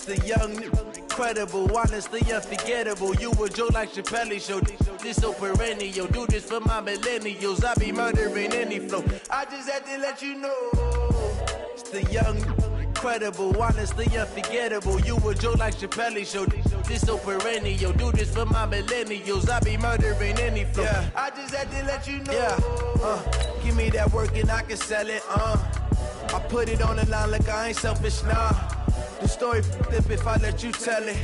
The young, incredible, honestly unforgettable. You a Joe like Chappelle show. This so perennial. Do this for my millennials. I be murdering any flow. I just had to let you know. It's the young, incredible, honestly unforgettable. You a Joe like Chappelle show. This so perennial. Do this for my millennials. I be murdering any flow. Yeah. I just had to let you know. Yeah. Give me that work and I can sell it. I put it on the line like I ain't selfish, nah. The story flip if I let you tell it.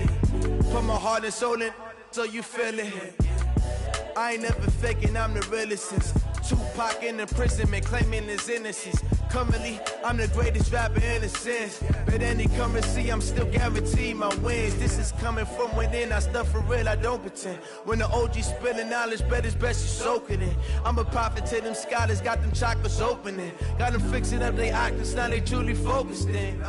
Put my heart and soul in so you feel it. I ain't never faking, I'm the realest since Tupac in imprisonment, claiming his innocence. Currently, I'm the greatest rapper in a sense. But any currency, I'm still guaranteed my wins. This is coming from within, I stuff for real, I don't pretend. When the OG spilling knowledge, bet it's best you soak it in. I'm a prophet to them scholars, got them chakras opening. Got them fixing up they octaves, now they truly focused in.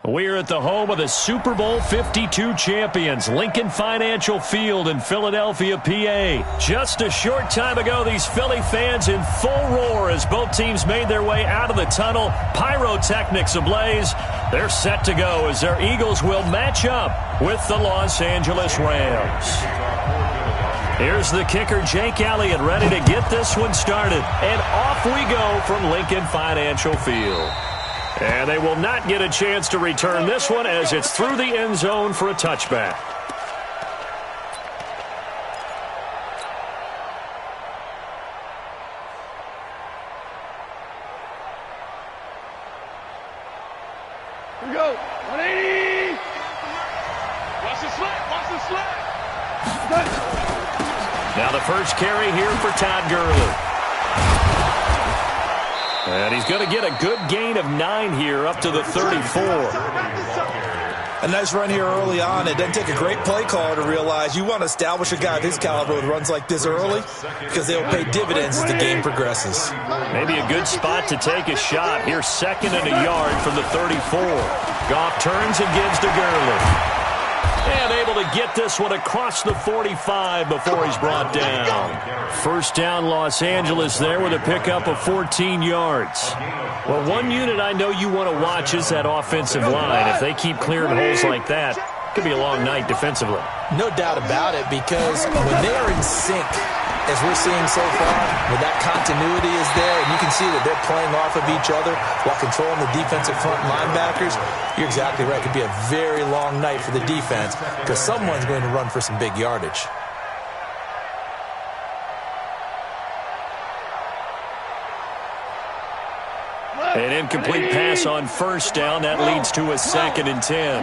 We're at the home of the Super Bowl 52 champions, Lincoln Financial Field in Philadelphia, PA. Just a short time ago, these Philly fans in full roar as both teams made their way out of the tunnel. Pyrotechnics ablaze. They're set to go as their Eagles will match up with the Los Angeles Rams. Here's the kicker, Jake Elliott, ready to get this one started. And off we go from Lincoln Financial Field. And they will not get a chance to return this one as it's through the end zone for a touchback. Here we go. 180. Watch the slant. Watch the slant. Now the first carry here for Todd Gurley. And he's going to get a good gain of 9 here up to the 34. A nice run here early on. It doesn't take a great play caller to realize you want to establish a guy of his caliber with runs like this early because they'll pay dividends as the game progresses. Maybe a good spot to take a shot. Here's second and a yard from the 34. Goff turns and gives to Gurley. And able to get this one across the 45 before he's brought down. First down, Los Angeles there with a pickup of 14 yards. Well, one unit I know you want to watch is that offensive line. If they keep clearing holes like that, it could be a long night defensively. No doubt about it, because when they are in sync, as we're seeing so far, when that continuity is there, and you can see that they're playing off of each other while controlling the defensive front linebackers, you're exactly right. It could be a very long night for the defense because someone's going to run for some big yardage. An incomplete pass on first down. That leads to a 2nd and 10.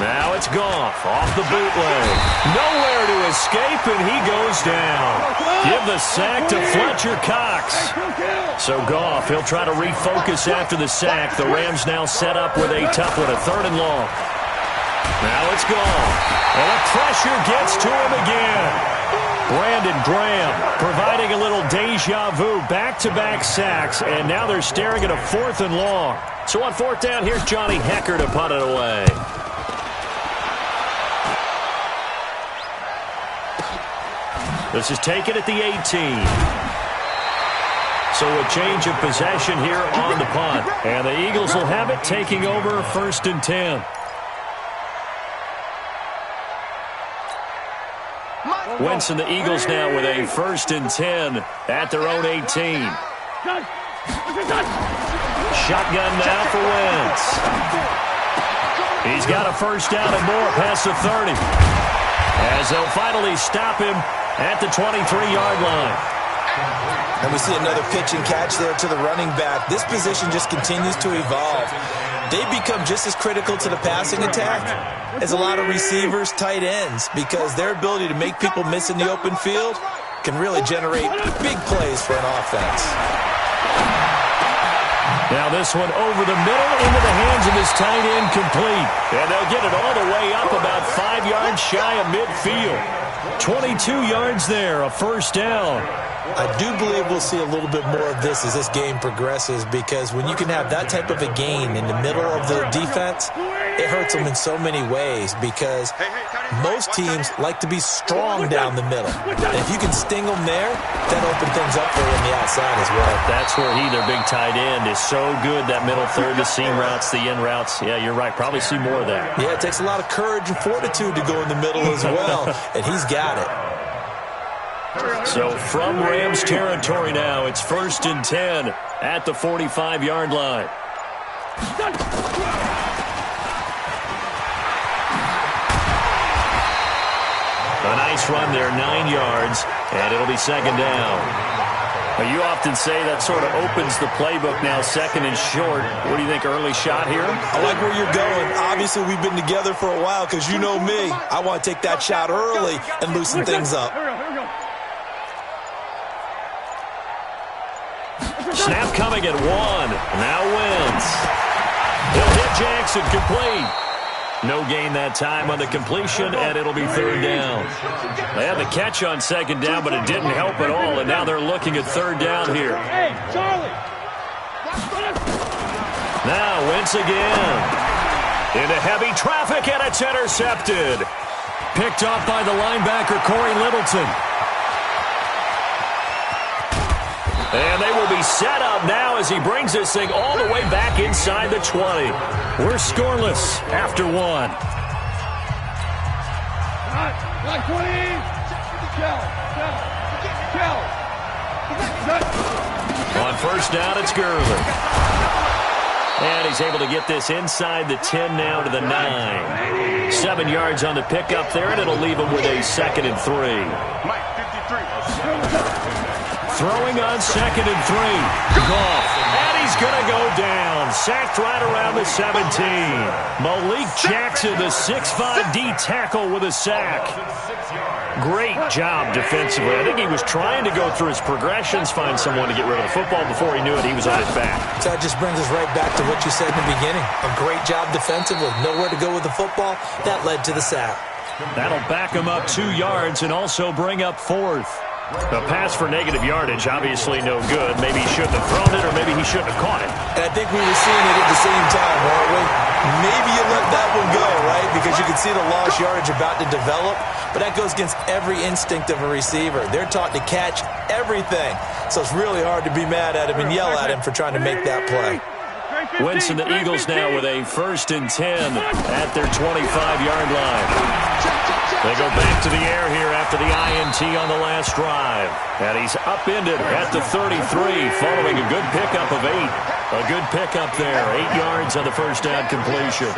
Now it's Goff off the bootleg. Nowhere to escape, and he goes down. Give the sack to Fletcher Cox. So Goff, he'll try to refocus after the sack. The Rams now set up with a tough one, a 3rd and long. Now it's Goff. And the pressure gets to him again. Brandon Graham providing a little deja vu, back-to-back sacks, and now they're staring at a 4th and long. So on 4th down, here's Johnny Hecker to punt it away. This is taken at the 18. So a change of possession here on the punt. And the Eagles will have it, taking over 1st and 10. Wentz and the Eagles now with a 1st and 10 at their own 18. Shotgun now for Wentz. He's got a 1st down and more past the 30. As they'll finally stop him at the 23-yard line. And we see another pitch and catch there to the running back. This position just continues to evolve. They become just as critical to the passing attack as a lot of receivers, tight ends, because their ability to make people miss in the open field can really generate big plays for an offense. Now this one over the middle into the hands of his tight end, complete. And they'll get it all the way up about 5 yards shy of midfield. 22 yards there, a 1st down. I do believe we'll see a little bit more of this as this game progresses, because when you can have that type of a gain in the middle of the defense, it hurts them in so many ways because most teams like to be strong down the middle. And if you can sting them there, that opens things up for them on the outside as well. That's where their big tight end, is so good, that middle third, the seam routes, the in routes. Yeah, you're right. Probably see more of that. Yeah, it takes a lot of courage and fortitude to go in the middle as well, and he's got it. So from Rams territory now, it's 1st and 10 at the 45-yard line. A nice run there, 9 yards, and it'll be 2nd down. Well, you often say that sort of opens the playbook now, 2nd and short. What do you think, early shot here? I like where you're going. Obviously, we've been together for a while because you know me. I want to take that shot early and loosen things up. Snap coming at 1. Now Wentz. He'll hit Jackson, complete. No gain that time on the completion, and it'll be 3rd down. They had the catch on 2nd down, but it didn't help at all, and now they're looking at 3rd down here. Hey, Charlie! Now Wentz again. Into heavy traffic, and it's intercepted. Picked off by the linebacker, Corey Littleton. And they will be set up now as he brings this thing all the way back inside the 20. We're scoreless after 1. Like 20. On 1st down, it's Gurley. And he's able to get this inside the 10 now to the 9. 7 yards on the pickup there, and it'll leave him with a 2nd and 3. Throwing on 2nd and 3. Goff. And he's going to go down. Sacked right around the 17. Malik Jackson, the 6'5" D tackle with a sack. Great job defensively. I think he was trying to go through his progressions, find someone to get rid of the football. Before he knew it, he was on his back. So that just brings us right back to what you said in the beginning. A great job defensively. Nowhere to go with the football. That led to the sack. That'll back him up 2 yards and also bring up 4th. A pass for negative yardage, obviously no good. Maybe he shouldn't have thrown it, or maybe he shouldn't have caught it. And I think we were seeing it at the same time, weren't we? Maybe you let that one go, right? Because you can see the lost yardage about to develop. But that goes against every instinct of a receiver. They're taught to catch everything. So it's really hard to be mad at him and yell at him for trying to make that play. Wentz and the Eagles now with a 1st and 10 at their 25-yard line. They go back to the air here after the INT on the last drive. And he's upended at the 33 following a good pickup of 8. A good pickup there. 8 yards on the 1st down completion.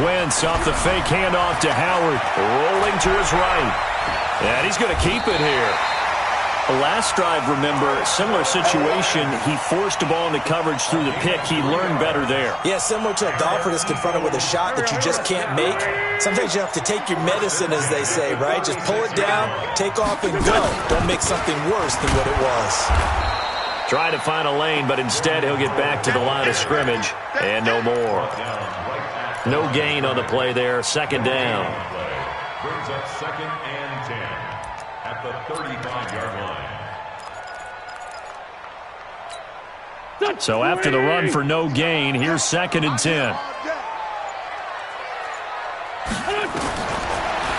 Wentz off the fake handoff to Howard. Rolling to his right. And he's going to keep it here. Last drive, remember, similar situation. He forced the ball into coverage through the pick. He learned better there. Yeah, similar to a golfer that's confronted with a shot that you just can't make. Sometimes you have to take your medicine, as they say, right? Just pull it down, take off, and go. Don't make something worse than what it was. Try to find a lane, but instead he'll get back to the line of scrimmage, and no more. No gain on the play there. 2nd down. Brings up 2nd and 10 at the 35-yard line. So after the run for no gain, here's 2nd and 10.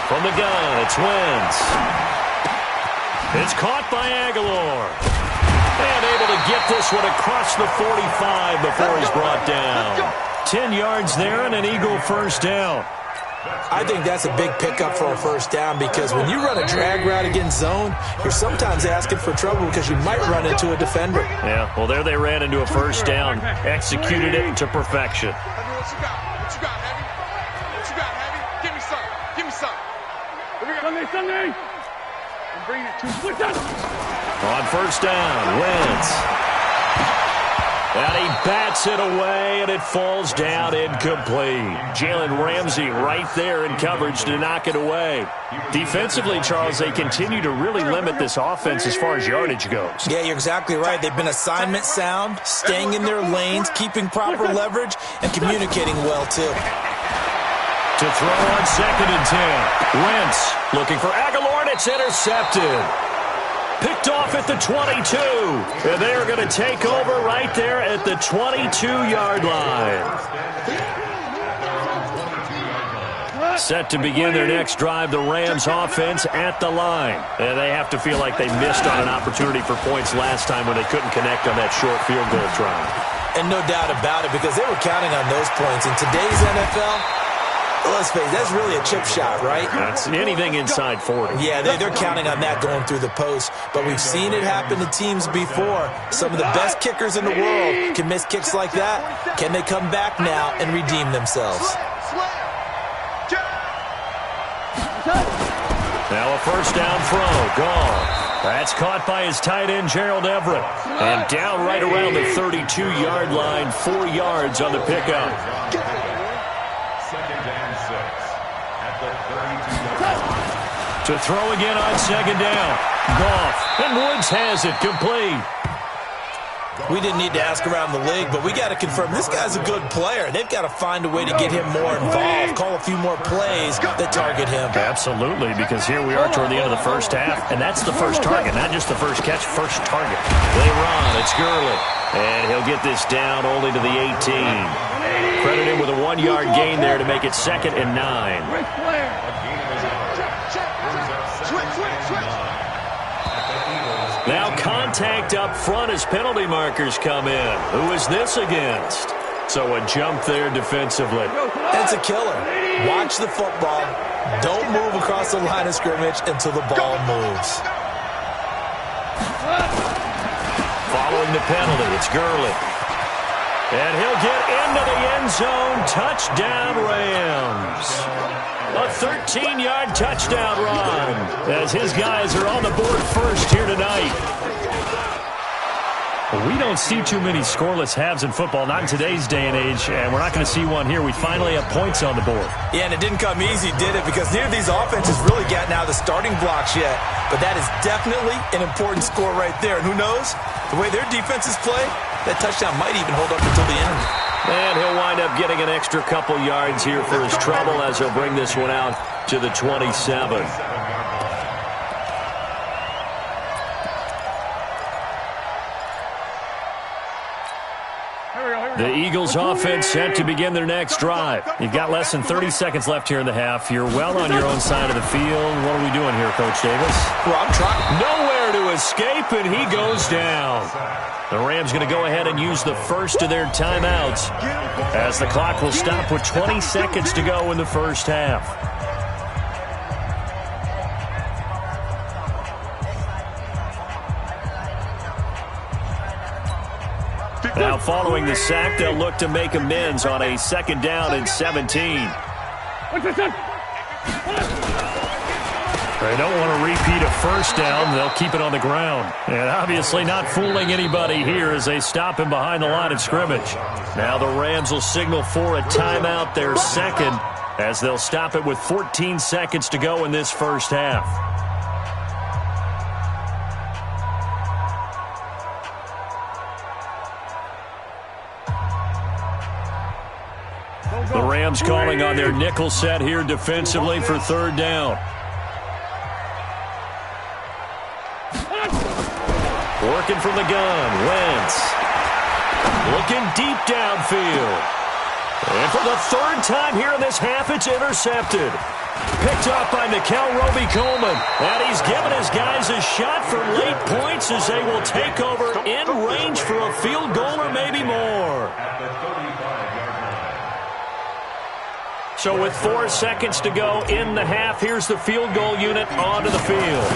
From the gun, it's Wentz. It's caught by Aguilar. And able to get this one across the 45 before he's brought down. 10 yards there and an Eagle 1st down. I think that's a big pickup for a 1st down because when you run a drag route against zone, you're sometimes asking for trouble because you might run into a defender. Yeah, well, there they ran into a 1st down. Executed it to perfection. What you got, Heavy? What you got, Heavy? Give me some. Give me some. Sunday. I'm bringing it to you. On 1st down, Wentz. And he bats it away, and it falls down incomplete. Jalen Ramsey right there in coverage to knock it away. Defensively, Charles, they continue to really limit this offense as far as yardage goes. Yeah, you're exactly right. They've been assignment sound, staying in their lanes, keeping proper leverage, and communicating well, too. To throw on 2nd and 10. Wentz looking for Aguilar, and it's intercepted. Picked off at the 22. And they are going to take over right there at the 22-yard line. Set to begin their next drive, the Rams offense at the line. And they have to feel like they missed on an opportunity for points last time when they couldn't connect on that short field goal drive. And no doubt about it, because they were counting on those points. In today's NFL, let's face it, that's really a chip shot, right? That's anything inside 40. Yeah, they're counting on that going through the post. But we've seen it happen to teams before. Some of the best kickers in the world can miss kicks like that. Can they come back now and redeem themselves? Now a first down throw. Gone. That's caught by his tight end, Gerald Everett. And down right around the 32-yard line, 4 yards on the pickup. Second and 6 at the 32-yard line. To throw again on second down. Goff. And Woods has it complete. We didn't need to ask around the league, but we got to confirm this guy's a good player. They've got to find a way to get him more involved, call a few more plays that target him. Absolutely, because here we are toward the end of the first half, and that's the first target, not just the first catch, first target. They run. It's Gurley, and he'll get this down only to the 18. Credit him with a 1-yard gain there to make it 2nd and 9. Now contact up front as penalty markers come in. Who is this against? So a jump there defensively. That's a killer. Watch the football. Don't move across the line of scrimmage until the ball moves. Following the penalty, it's Gurley. And he'll get into the end zone. Touchdown, Rams. A 13-yard touchdown run as his guys are on the board first here tonight. We don't see too many scoreless halves in football, not in today's day and age, and we're not going to see one here. We finally have points on the board. Yeah, and it didn't come easy, did it? Because neither of these offenses really gotten out of the starting blocks yet. But that is definitely an important score right there. And who knows? The way their defenses play, that touchdown might even hold up until the end. And he'll wind up getting an extra couple yards here for his trouble as he'll bring this one out to the 27. The Eagles offense set to begin their next drive. You've got less than 30 seconds left here in the half. You're well on your own side of the field. What are we doing here, Coach Davis? Well, I'm trying. Nowhere to escape, and he goes down. The Rams going to go ahead and use the first of their timeouts as the clock will stop with 20 seconds to go in the first half. Now following the sack, they'll look to make amends on a 2nd down and 17. They don't want to repeat a first down. They'll keep it on the ground. And obviously not fooling anybody here as they stop him behind the line of scrimmage. Now the Rams will signal for a timeout, their second, as they'll stop it with 14 seconds to go in this first half. The Rams calling on their nickel set here defensively for 3rd down. Working from the gun, Wentz. Looking deep downfield. And for the 3rd time here in this half, it's intercepted. Picked off by Nickel Roby-Coleman. And he's given his guys a shot for late points as they will take over in range for a field goal or maybe more. So with 4 seconds to go in the half, here's the field goal unit onto the field.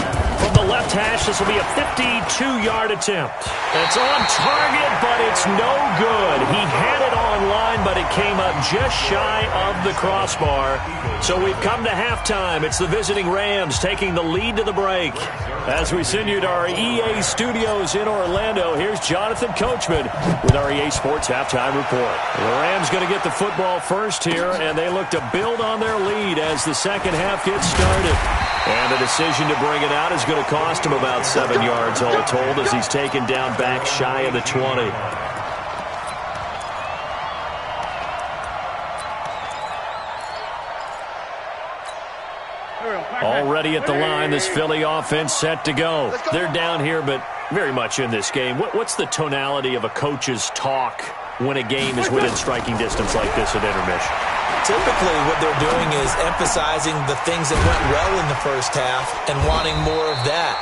From the left hash, this will be a 52-yard attempt. It's on target, but it's no good. He had it on line, but it came up just shy of the crossbar. So we've come to halftime. It's the visiting Rams taking the lead to the break. As we send you to our EA studios in Orlando, here's Jonathan Coachman with our EA Sports Halftime Report. The Rams going to get the football first here, and they look to build on their lead as the second half gets started. And the decision to bring it out is going to cost him about 7 yards all told as he's taken down back shy of the 20. Already at the line, this Philly offense set to go. They're down here, but very much in this game. What's the tonality of a coach's talk when a game is within striking distance like this at intermission? Typically, what they're doing is emphasizing the things that went well in the first half and wanting more of that.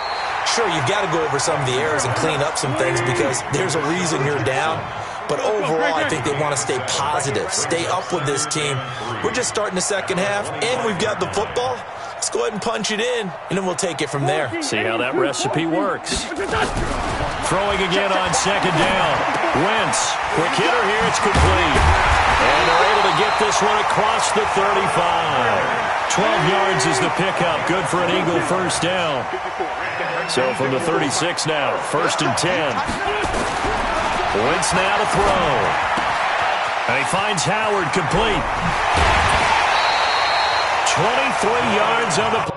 Sure, you've got to go over some of the errors and clean up some things because there's a reason you're down. But overall, I think they want to stay positive, stay up with this team. We're just starting the second half, and we've got the football. Let's go ahead and punch it in, and then we'll take it from there. See how that recipe works. Throwing again on second down. Wentz, quick hitter here, it's complete. And they're able to get this one across the 35. 12 yards is the pickup. Good for an Eagle first down. So from the 36 now, 1st and 10. Wentz now to throw. And he finds Howard complete. 23 yards on the play.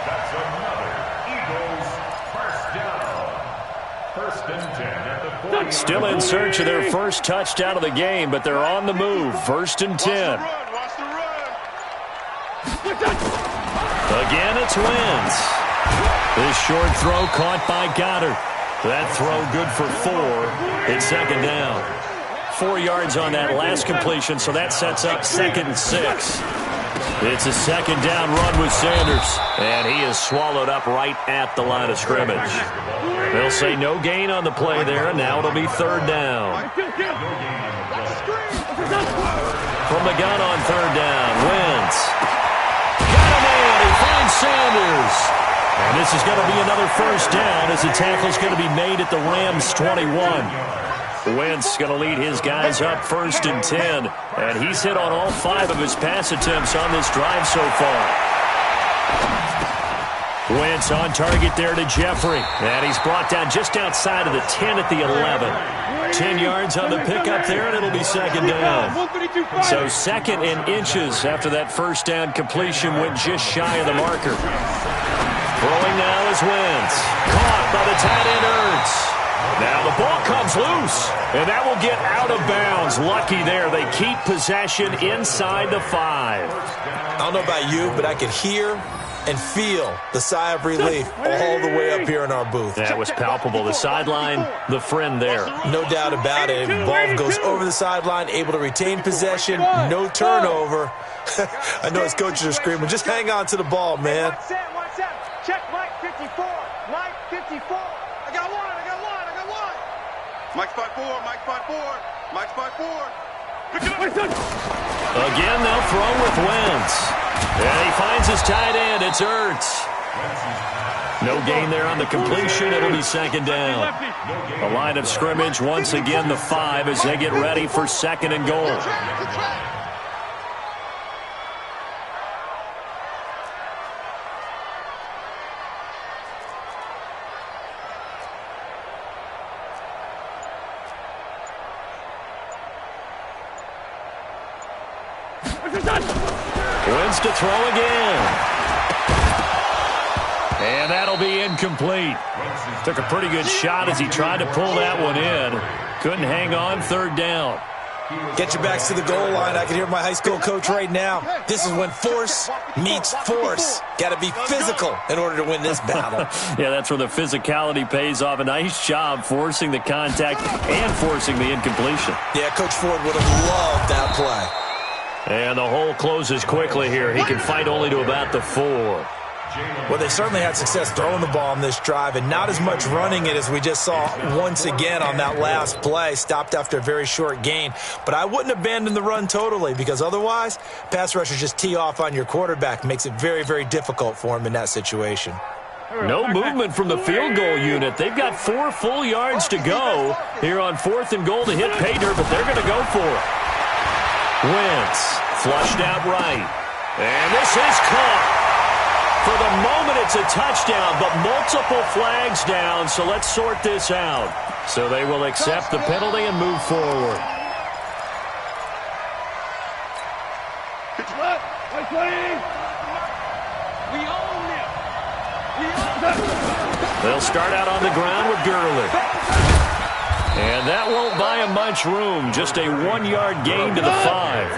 That's another Eagles first down. 1st and 10 at the 40. Still in search of their first touchdown of the game, but they're on the move. 1st and 10. Again, it's Wentz. This short throw caught by Goddard. That throw good for 4. It's 2nd down. 4 yards on that last completion, so that sets up 2nd and 6. It's a 2nd down run with Sanders, and he is swallowed up right at the line of scrimmage. They'll say no gain on the play there, and now it'll be 3rd down. From the gun on 3rd down, Wentz. Got him in, he finds Sanders. And this is going to be another first down as the tackle's going to be made at the Rams' 21. Wentz going to lead his guys up 1st and 10. And he's hit on all 5 of his pass attempts on this drive so far. Wentz on target there to Jeffrey. And he's brought down just outside of the 10 at the 11. 10 yards on the pickup there, and it'll be 2nd down. So 2nd and inches after that first down completion went just shy of the marker. Throwing now is Wentz. Caught by the tight end Ertz. Now the ball comes loose, and that will get out of bounds. Lucky there. They keep possession inside the 5. I don't know about you, but I could hear and feel the sigh of relief all the way up here in our booth. That was palpable. The sideline, the friend there. No doubt about it. Ball goes over the sideline, able to retain possession, no turnover. I know his coaches are screaming, just hang on to the ball, man. Check Mike 54. Mike 54. I got one. Mike's 5-4. Mike's 5-4. Mike's 5-4. Again, they'll throw with Wentz. And he finds his tight end. It's Ertz. No gain there on the completion. It'll be 2nd down. The line of scrimmage, once again, the 5 as they get ready for 2nd and goal. Wentz to throw again. And that'll be incomplete. Took a pretty good shot as he tried to pull that one in. Couldn't hang on, 3rd down. Get your backs to the goal line. I can hear my high school coach right now. This is when force meets force. Got to be physical in order to win this battle. Yeah, that's where the physicality pays off. A nice job forcing the contact and forcing the incompletion. Yeah, Coach Ford would have loved that play. And the hole closes quickly here. He can fight only to about the 4. Well, they certainly had success throwing the ball on this drive and not as much running it as we just saw once again on that last play. Stopped after a very short gain. But I wouldn't abandon the run totally because otherwise, pass rushers just tee off on your quarterback. Makes it very, very difficult for him in that situation. No movement from the field goal unit. They've got 4 full yards to go here on 4th and goal to hit pay dirt, but they're going to go for it. Wentz flushed out right. And this is caught. For the moment, it's a touchdown, but multiple flags down, so let's sort this out. So they will accept the penalty and move forward. They'll start out on the ground with Gurley. And that won't buy him much room. Just a 1-yard gain to the 5.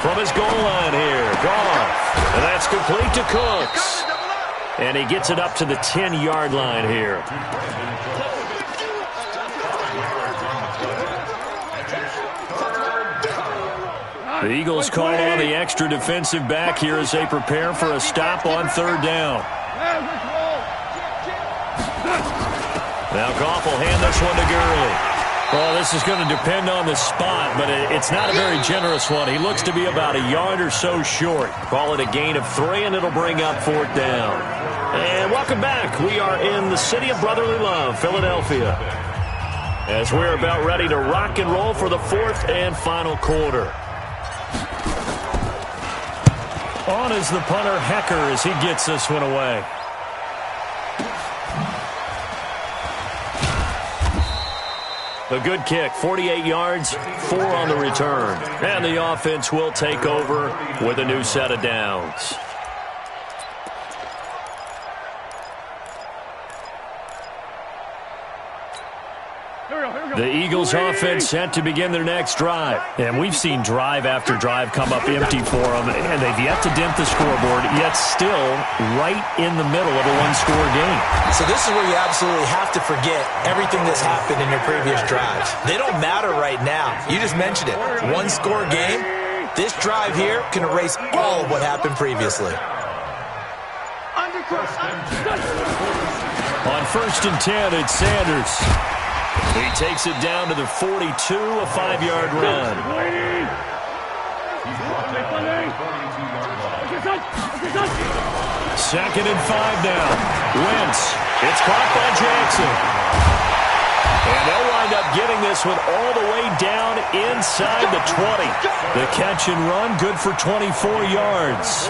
From his goal line here, Goff. And that's complete to Cooks. And he gets it up to the 10-yard line here. The Eagles call on the extra defensive back here as they prepare for a stop on 3rd down. Now Goff will hand this one to Gurley. Well, this is going to depend on the spot, but it's not a very generous one. He looks to be about a yard or so short. Call it a gain of 3, and it'll bring up 4th down. And welcome back. We are in the city of brotherly love, Philadelphia, as we're about ready to rock and roll for the 4th and final quarter. On is the punter, Hecker, as he gets this one away. A good kick, 48 yards, 4 on the return. And the offense will take over with a new set of downs. The Eagles offense set to begin their next drive. And we've seen drive after drive come up empty for them, and they've yet to dent the scoreboard, yet still right in the middle of a 1-score game. So this is where you absolutely have to forget everything that's happened in your previous drives. They don't matter right now. You just mentioned it. 1-score game. This drive here can erase all of what happened previously. On 1st and 10, it's Sanders. He takes it down to the 42, a 5-yard run. 2nd and 5 now. Wentz. It's caught by Jackson. And they'll wind up getting this one all the way down inside the 20. The catch and run, good for 24 yards.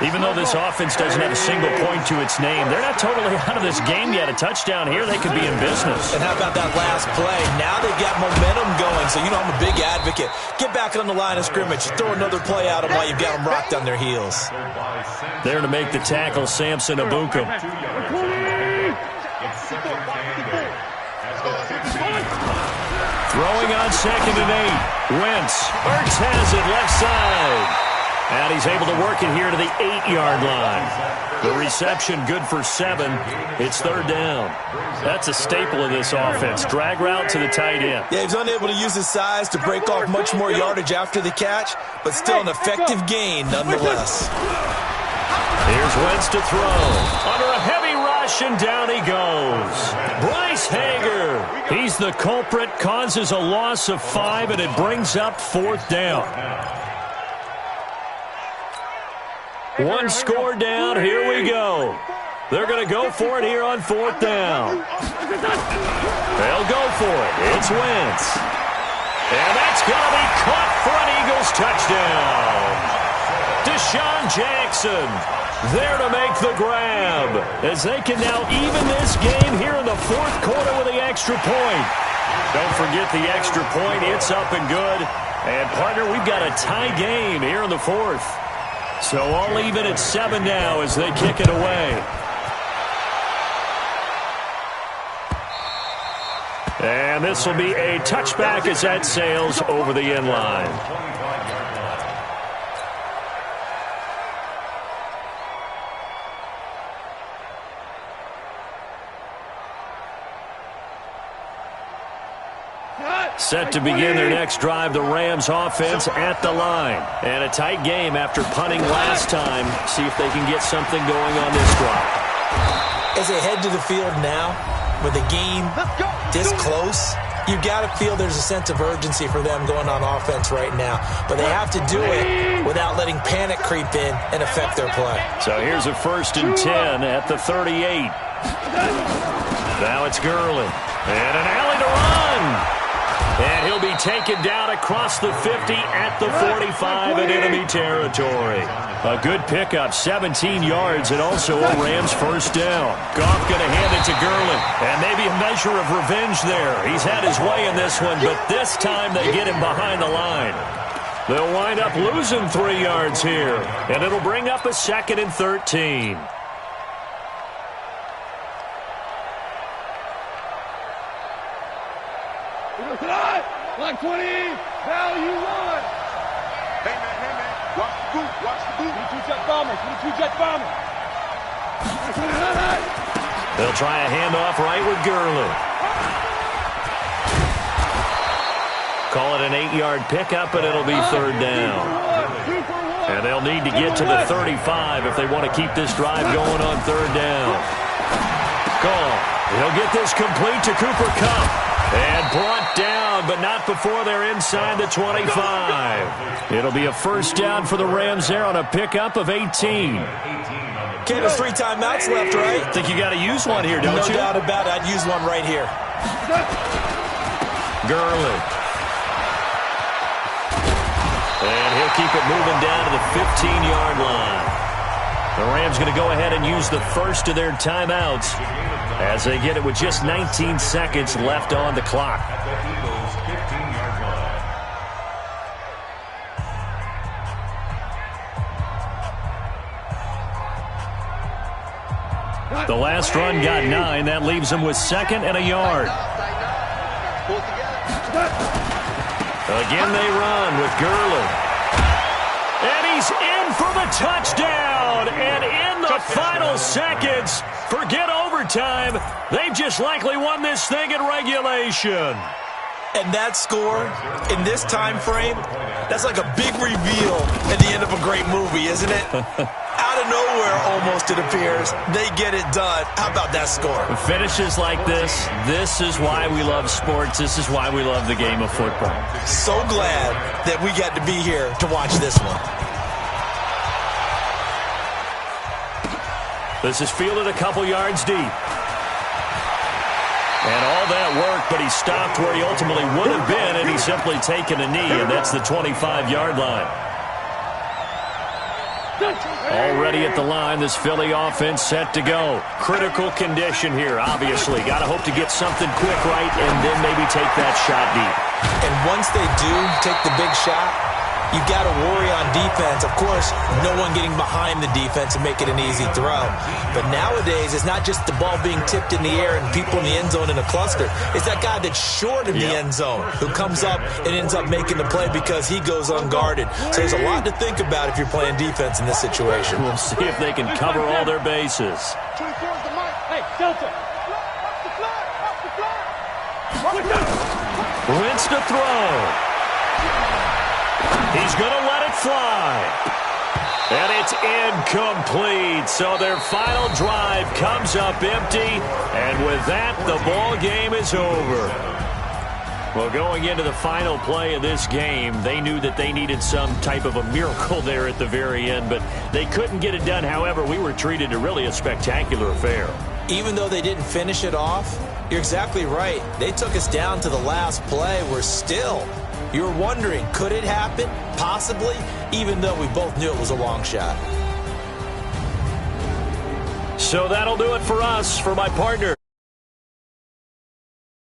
Even though this offense doesn't have a single point to its name, they're not totally out of this game yet. A touchdown here, they could be in business. And how about that last play? Now they've got momentum going, so you know I'm a big advocate. Get back on the line of scrimmage. Throw another play at them while you've got them rocked on their heels. There to make the tackle, Samson Abukum. Throwing on 2nd and 8. Wentz. Ertz has it left side. And he's able to work it here to the 8-yard line. The reception good for 7. It's 3rd down. That's a staple of this offense. Drag route to the tight end. Yeah, he's unable to use his size to break off much more yardage after the catch, but still an effective gain nonetheless. Here's Wentz to throw. Under a heavy rush, and down he goes. Bryce Hager. He's the culprit, causes a loss of 5, and it brings up 4th down. 1 score down, here we go. They're going to go for it here on 4th down. They'll go for it. It's Wentz. And that's going to be caught for an Eagles touchdown. Deshaun Jackson there to make the grab, as they can now even this game here in the 4th quarter with the extra point. Don't forget the extra point. It's up and good. And, partner, we've got a tie game here in the 4th. So all even at 7 now as they kick it away. And this will be a touchback as that sails over the end line. Set to begin their next drive, the Rams offense at the line. And a tight game after punting last time. See if they can get something going on this drive. As they head to the field now with a game this close, you got to feel there's a sense of urgency for them going on offense right now. But they have to do it without letting panic creep in and affect their play. So here's a 1st and 10 at the 38. Now it's Gurley. And an alley to run. And he'll be taken down across the 50 at the 45 in enemy territory. A good pickup, 17 yards, and also a Rams 1st down. Goff going to hand it to Gurley. And maybe a measure of revenge there. He's had his way in this one, but this time they get him behind the line. They'll wind up losing 3 yards here. And it'll bring up a 2nd and 13. Like 20, value 1. Hey, man, watch the boot, watch the boot. 22 jet bombers, 22 jet bombers. They'll try a handoff right with Gurley. Call it an 8-yard pickup, and it'll be 3rd down. And they'll need to get to the 35 if they want to keep this drive going on 3rd down. Call. He'll get this complete to Cooper Kupp. And brought down, but not before they're inside the 25. It'll be a 1st down for the Rams there on a pickup of 18. Okay, there's 3 timeouts left, right? Think you got to use one here, don't you? No doubt about it. I'd use one right here. Gurley. And he'll keep it moving down to the 15-yard line. The Rams going to go ahead and use the first of their timeouts as they get it with just 19 seconds left on the clock. The last run got 9. That leaves them with 2nd and a yard. Again they run with Gurley. And he's in for the touchdown. And in the final seconds, forget overtime, they've just likely won this thing in regulation. And that score, in this time frame, that's like a big reveal at the end of a great movie, isn't it? Out of nowhere, almost, it appears, they get it done. How about that score? Finishes like this is why we love sports. This is why we love the game of football. So glad that we got to be here to watch this one. This is fielded a couple yards deep. And all that work, but he stopped where he ultimately would have been, and he's simply taken a knee, and that's the 25-yard line. Already at the line, this Philly offense set to go. Critical condition here, obviously. Got to hope to get something quick right and then maybe take that shot deep. And once they do take the big shot, you got to worry on defense. Of course, no one getting behind the defense and make it an easy throw. But nowadays, it's not just the ball being tipped in the air and people in the end zone in a cluster. It's that guy that's short in the end zone who comes up and ends up making the play because he goes unguarded. So there's a lot to think about if you're playing defense in this situation. We'll see if they can cover all their bases. 24 is the mic. Hey, Delta. Wentz to throw. He's going to let it fly. And it's incomplete. So their final drive comes up empty. And with that, the ball game is over. Well, going into the final play of this game, they knew that they needed some type of a miracle there at the very end, but they couldn't get it done. However, we were treated to really a spectacular affair. Even though they didn't finish it off, you're exactly right. They took us down to the last play. We're still... You're wondering, could it happen? Possibly, even though we both knew it was a long shot. So that'll do it for us. For my partner.